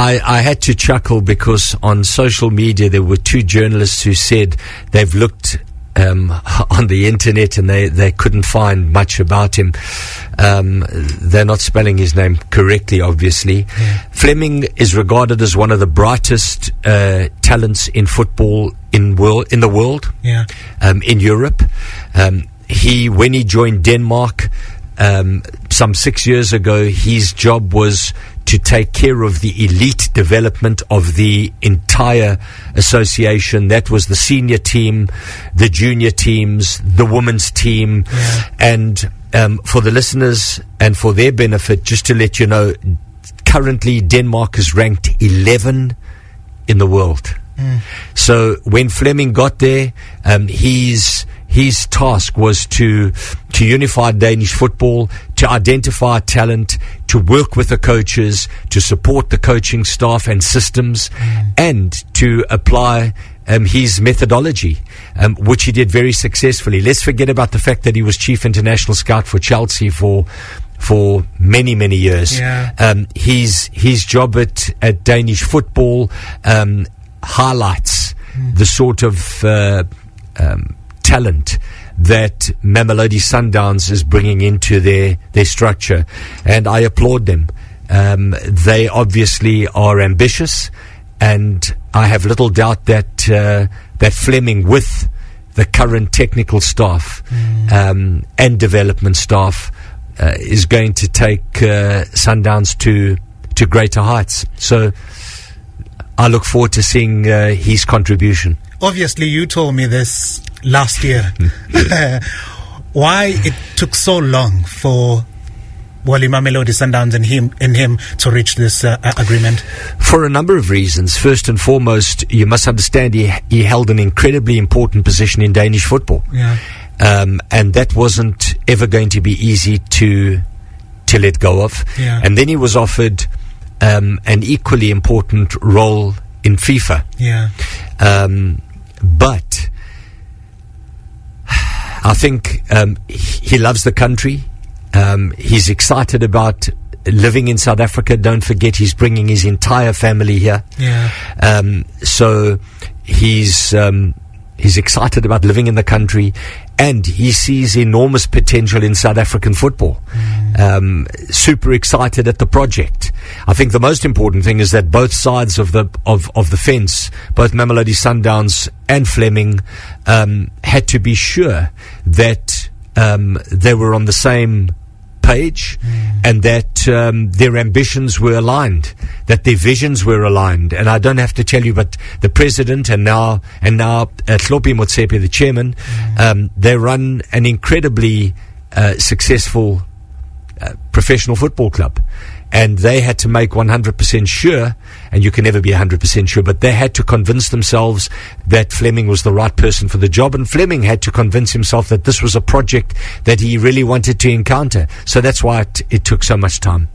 I had to chuckle because on social media there were two journalists who said they've looked on the internet and they couldn't find much about him. They're not spelling his name correctly, obviously. Flemming is regarded as one of the brightest talents in football in the world, in Europe. When he joined Denmark some 6 years ago, his job was to take care of the elite development of the entire association. That was the senior team, the junior teams, the women's team. And for the listeners and for their benefit, just to let you know, currently Denmark is ranked 11 in the world. So when Flemming got there, his task was to unify Danish football, to identify talent, to work with the coaches, to support the coaching staff and systems, and to apply his methodology, which he did very successfully. Let's forget about the fact that he was chief international scout for Chelsea for many, many years. His job at Danish football highlights the sort of talent that Mamelodi Sundowns is bringing into their structure, and I applaud them. They obviously are ambitious, and I have little doubt that Flemming, with the current technical staff and development staff, is going to take Sundowns to greater heights. So I look forward to seeing his contribution. Obviously, you told me this last year. Why it took so long for Mamelodi Sundowns and him to reach this agreement? For a number of reasons. First and foremost, you must understand he held an incredibly important position in Danish football. And that wasn't ever going to be easy to let go of. And then he was offered an equally important role in FIFA. But I think he loves the country. He's excited about living in South Africa. Don't forget, he's bringing his entire family here. So he's excited about living in the country, and he sees enormous potential in South African football. Super excited at the project. I think the most important thing is that both sides of the fence, both Mamelodi Sundowns and Flemming, had to be sure that they were on the same page, and that their ambitions were aligned, that their visions were aligned. And I don't have to tell you, but the president and now Tlhopie Motsepe, the chairman, they run an incredibly successful professional football club, and they had to make 100% sure, and you can never be 100% sure, but they had to convince themselves that Flemming was the right person for the job, and Flemming had to convince himself that this was a project that he really wanted to encounter. So that's why it took so much time.